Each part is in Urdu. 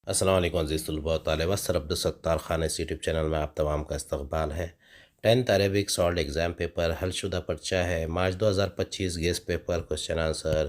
السلام علیکم عزیز طلباء و طالبات، سر عبدالستار خان اس یوٹیوب چینل میں آپ تمام کا استقبال ہے۔ 10th Arabic solid exam paper حل شدہ پرچہ ہے، March 2025 guess paper question answer.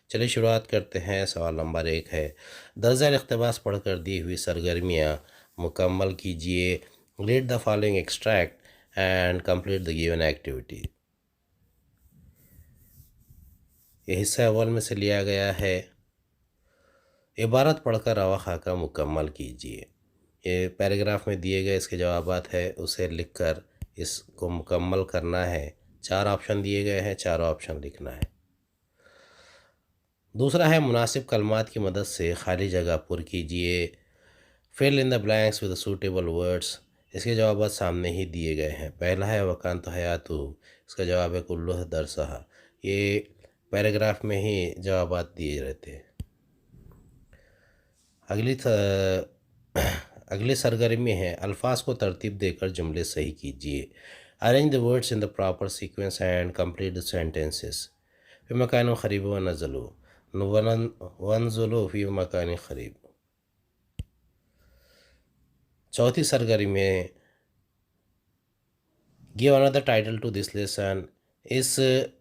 چلیے شروعات کرتے ہیں۔ سوال نمبر 1 ہے، درجہ اقتباس پڑھ کر دی ہوئی سرگرمیاں مکمل کیجیے۔ Read the following extract and complete the given activity. یہ حصہ اول میں سے لیا گیا ہے۔ عبارت پڑھ کر روا خاکہ مکمل کیجیے۔ یہ پیراگراف میں دیے گئے اس کے جوابات ہے، اسے لکھ کر اس کو مکمل کرنا ہے۔ 4 آپشن دیے گئے ہیں، چاروں آپشن لکھنا ہے۔ دوسرا ہے، مناسب کلمات کی مدد سے خالی جگہ پر کیجیے۔ fill in the blanks with suitable words۔ اس کے جوابات سامنے ہی دیے گئے ہیں۔ پہلا ہے وکانت حیاتو، اس کا جواب ہے کلہ درسہا۔ یہ پیراگراف میں ہی جوابات دیے رہتے ہیں۔ اگلی سرگرمی ہے، الفاظ کو ترتیب دے کر جملے صحیح کیجیے۔ Arrange the words in the proper sequence and complete the sentences۔ فی مکان قریب ونزلو، وانزلو فی مکان قریب۔ چوتھی سرگرمی ہے، give another title to this lesson۔ اس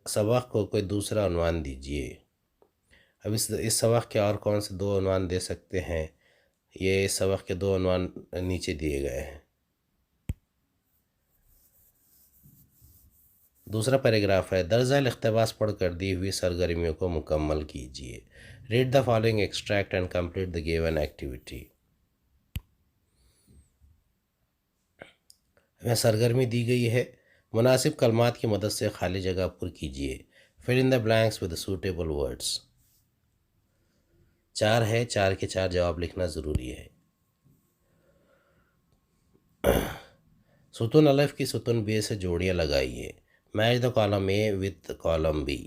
سبق کو کوئی دوسرا عنوان دیجیے۔ اب اس سبق کے اور کون سے 2 عنوان دے سکتے ہیں؟ یہ اس سبق کے 2 عنوان نیچے دیے گئے ہیں۔ دوسرا پیراگراف ہے، درجہ اقتباس پڑھ کر دی ہوئی سرگرمیوں کو مکمل کیجیے۔ Read the following extract and complete the given activity. ہمیں سرگرمی دی گئی ہے، مناسب کلمات کی مدد سے خالی جگہ پر کیجیے۔ fill in the blanks with suitable words۔ 4 ہے، 4 کے 4 جواب لکھنا ضروری ہے۔ ستون الف کی ستون بی سے جوڑیاں لگائیے۔ Match the column A with column be.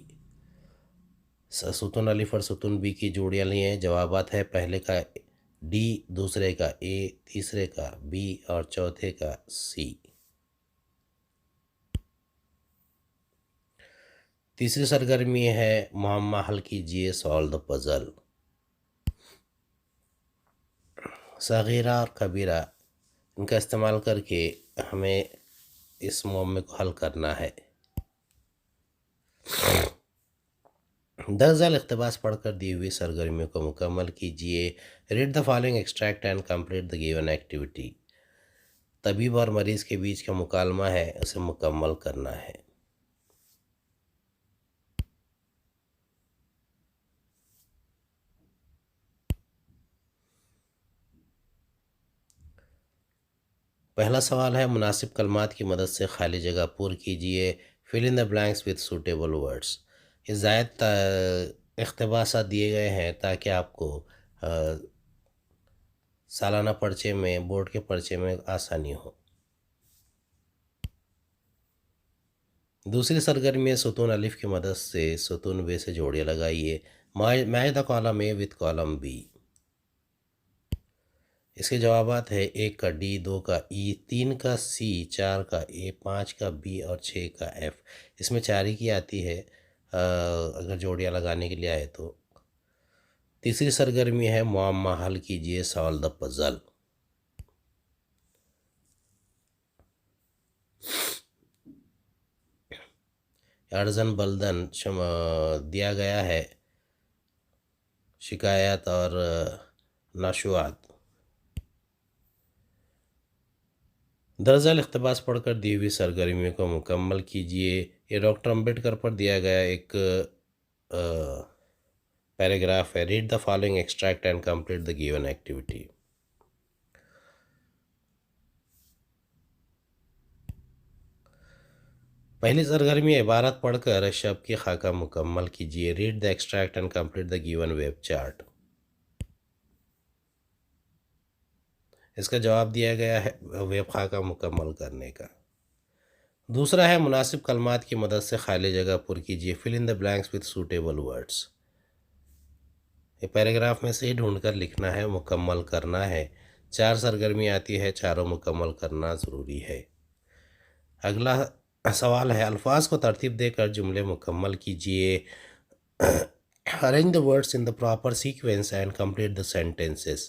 ستون الف اور ستون بی کی جوڑیاں لی ہیں۔ جوابات ہے، پہلے کا ڈی، دوسرے کا اے، تیسرے کا بی اور چوتھے کا سی۔ تیسری سرگرمی ہے، معمہ حل کیجیے، سالو دا پزل۔ صغیرہ اور کبیرہ ان کا استعمال کر کے ہمیں اس معمے کو حل کرنا ہے۔ درجہ اقتباس پڑھ کر دی ہوئی سرگرمیوں کو مکمل کیجیے۔ Read the following extract and complete the given activity. طبیب اور مریض کے بیچ کا مکالمہ ہے، اسے مکمل کرنا ہے۔ پہلا سوال ہے، مناسب کلمات کی مدد سے خالی جگہ پر کیجیے۔ fill in the blanks with suitable words۔ یہ زائد اقتباسات دیے گئے ہیں تاکہ آپ کو سالانہ پرچے میں، بورڈ کے پرچے میں آسانی ہو۔ دوسری سرگرمی ہے، ستون الف کی مدد سے ستون بے سے جوڑیاں لگائیے۔ Match the column A with column B. اس کے جوابات ہے، 1 کا ڈی، 2 کا ای، 3 کا سی، 4 کا اے، 5 کا بی اور 6 کا ایف۔ اس میں 4 ہی کی آتی ہے اگر جوڑیاں لگانے کے لیے آئے تو۔ تیسری سرگرمی ہے، معمہ حل کیجیے، سالو دا پزل۔ ارزن بلدن دیا گیا ہے، شکایات اور نشوات۔ درجہ اقتباس پڑھ کر دی ہوئی سرگرمیوں کو مکمل کیجیے۔ یہ ڈاکٹر امبیڈکر پر دیا گیا ایک پیراگراف ہے۔ Read the following extract and complete the given activity. پہلی سرگرمی، عبارت پڑھ کر شب کی خاکہ مکمل کیجیے۔ Read the extract and complete the given web chart. اس کا جواب دیا گیا ہے ویب خاکہ مکمل کرنے کا۔ دوسرا ہے، مناسب کلمات کی مدد سے خالی جگہ پر کیجیے۔ fill in the blanks with suitable words۔ یہ پیراگراف میں سے ہی ڈھونڈ کر لکھنا ہے، مکمل کرنا ہے۔ 4 سرگرمی آتی ہے، چاروں مکمل کرنا ضروری ہے۔ اگلا سوال ہے، الفاظ کو ترتیب دے کر جملے مکمل کیجیے۔ arrange the words in the proper sequence and complete the sentences۔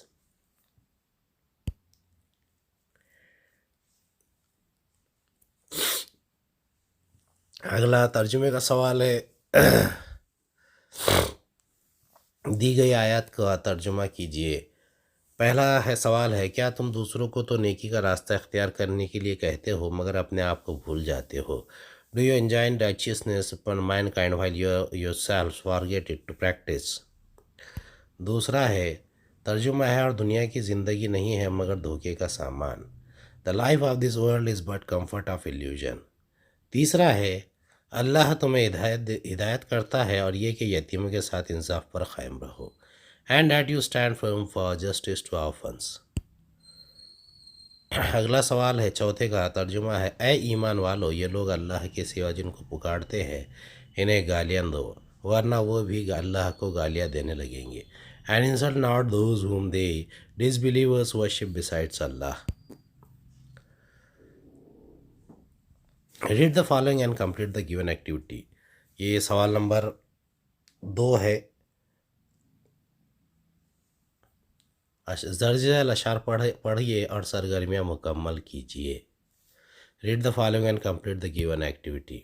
اگلا ترجمے کا سوال ہے، دی گئی آیات کا ترجمہ کیجیے۔ پہلا سوال ہے، کیا تم دوسروں کو تو نیکی کا راستہ اختیار کرنے کے لیے کہتے ہو مگر اپنے آپ کو بھول جاتے ہو؟ Do you enjoin righteousness upon mankind while you yourselves forget it to practice؟ دوسرا ہے، ترجمہ ہے، اور دنیا کی زندگی نہیں ہے مگر دھوکے کا سامان۔ The life of this world is but comfort of illusion۔ تیسرا ہے، اللہ تمہیں ہدایت کرتا ہے اور یہ کہ یتیموں کے ساتھ انصاف پر قائم رہو، and that you stand firm for justice to orphans۔ اگلا سوال ہے، چوتھے کا ترجمہ ہے، اے ایمان والو، یہ لوگ اللہ کے سوا جن کو پکارتے ہیں انہیں گالیاں دو ورنہ وہ بھی اللہ کو گالیاں دینے لگیں گے۔ And insult not those whom they disbelievers worship besides Allah۔ Read the following and complete the given activity۔ یہ سوال نمبر 2 ہے۔ درج ذیل اشعار پڑھیے اور سرگرمیاں مکمل کیجیے۔ Read the following and complete the given activity.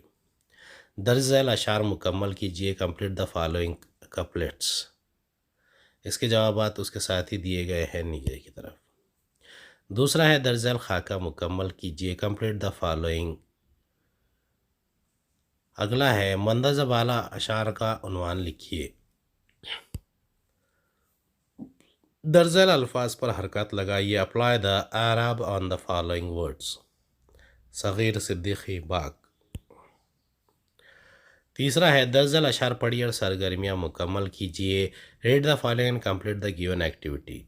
درج ذیل اشعار مکمل کیجیے، کمپلیٹ دا فالوئنگ کپلیٹس۔ اس کے جوابات اس کے ساتھ ہی دیے گئے ہیں نیچے کی طرف۔ دوسرا ہے، درج ذیل خاکہ مکمل کیجیے، کمپلیٹ دا فالوئنگ۔ اگلا ہے، مندرجہ بالا اشعار کا عنوان لکھیے۔ درج ذیل الفاظ پر حرکات لگائیے۔ اپلائی دا اعراب آن دا فالوئنگ ورڈز۔ صغیر، صدیقی، باغ۔ تیسرا ہے، درج ذیل اشعار پڑھیے اور سرگرمیاں مکمل کیجیے۔ Read the following and complete the given activity.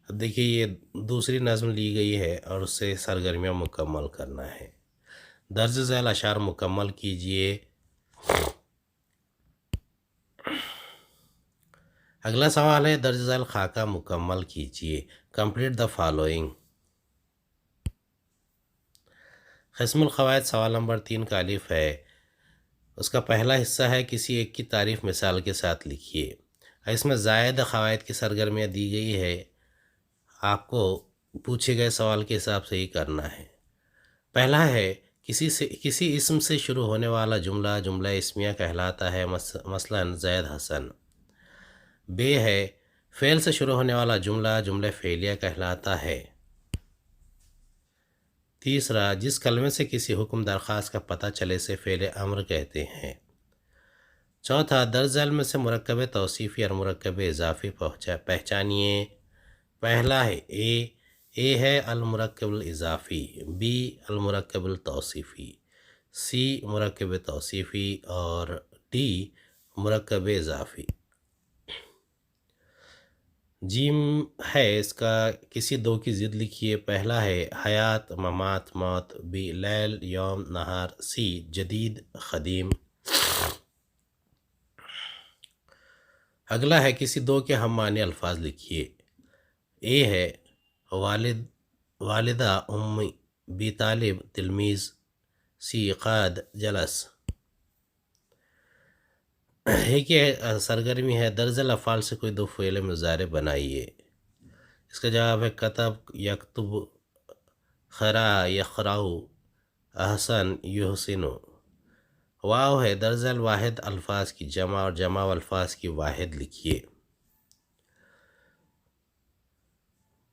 اب دیکھیے، یہ دوسری نظم لی گئی ہے اور اس سے سرگرمیاں مکمل کرنا ہے۔ درج ذیل اشعار مکمل کیجیے۔ اگلا سوال ہے، درج ذیل خاکہ مکمل کیجیے، کمپلیٹ دا فالوئنگ۔ قسم القواعد سوال نمبر 3 کا الف ہے۔ اس کا پہلا حصہ ہے، کسی ایک کی تعریف مثال کے ساتھ لکھیے۔ اس میں زائد قواعد کی سرگرمیاں دی گئی ہے، آپ کو پوچھے گئے سوال کے حساب سے ہی کرنا ہے۔ پہلا ہے، کسی اسم سے شروع ہونے والا جملہ اسمیہ کہلاتا ہے، مثلا زید حسن۔ ب ہے، فعل سے شروع ہونے والا جملہ فعلیہ کہلاتا ہے۔ تیسرا، جس کلمے سے کسی حکم درخواست کا پتہ چلے سے فعل امر کہتے ہیں۔ چوتھا، درج ذیل میں سے مرکب توصیفی اور مرکب اضافی پہچانیے۔ پہلا ہے، اے ہے المرکب الاضافی، بی المرکب التوصیفی، سی مرکب توصیفی اور ڈی مرکب اضافی۔ جیم ہے، اس کا کسی دو کی ضد لکھیے۔ پہلا ہے، حیات، ممات، موت، بی لیل، یوم، نہار، سی جدید، قدیم۔ اگلا ہے، کسی دو کے ہم معنی الفاظ لکھیے۔ اے ہے، والدہ، امی، بی طالب، تلمیذ، سی قائد، جلس۔ ایک یہ سرگرمی ہے، درج ذیل افعال سے کوئی دو فعل مضارع بنائیے۔ اس کا جواب ہے، کتب، یکتب، قرأ، یقرأ، احسن، یحسن۔ واو ہے، درج ذیل واحد الفاظ کی جمع اور جمع الفاظ کی واحد لکھیے۔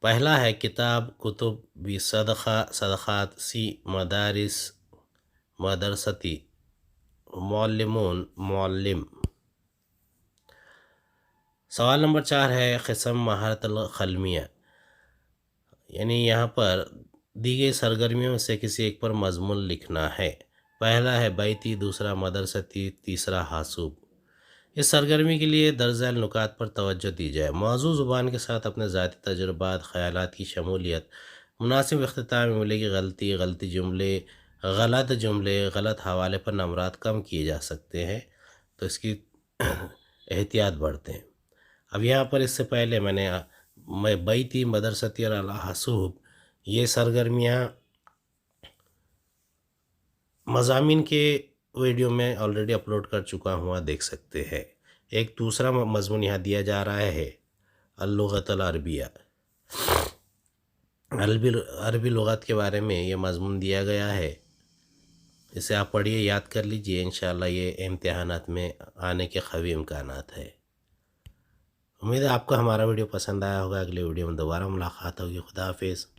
پہلا ہے، کتاب، کتب، بی صدقہ، صدقات، سی مدارس، مدرستی، معلمون، معلم۔ سوال نمبر 4 ہے، قسم مہارت القلمیہ، یعنی یہاں پر دی گئی سرگرمیوں سے کسی ایک پر مضمون لکھنا ہے۔ پہلا ہے بیتی، دوسرا مدرستی، تیسرا حاسوب۔ اس سرگرمی کے لیے درج ذیل نکات پر توجہ دی جائے۔ موضوع زبان کے ساتھ اپنے ذاتی تجربات، خیالات کی شمولیت۔ مناسب اختتام میں ملے گی غلط جملے، غلط حوالے پر نمرات کم کیے جا سکتے ہیں، تو اس کی احتیاط برتیں۔ اب یہاں پر اس سے پہلے میں بیتی، مدرستی اور الحاسوب، یہ سرگرمیاں مضامین کے ویڈیو میں آلریڈی اپلوڈ کر چکا ہوں، دیکھ سکتے ہیں۔ ایک دوسرا مضمون یہاں دیا جا رہا ہے، اللغت العربیہ، عربی لغت کے بارے میں یہ مضمون دیا گیا ہے۔ اسے آپ پڑھیے، یاد کر لیجئے، انشاءاللہ یہ امتحانات میں آنے کے قوی امکانات ہے۔ امید ہے آپ کو ہمارا ویڈیو پسند آیا ہوگا، اگلے ویڈیو میں دوبارہ ملاقات ہوگی۔ خدا حافظ۔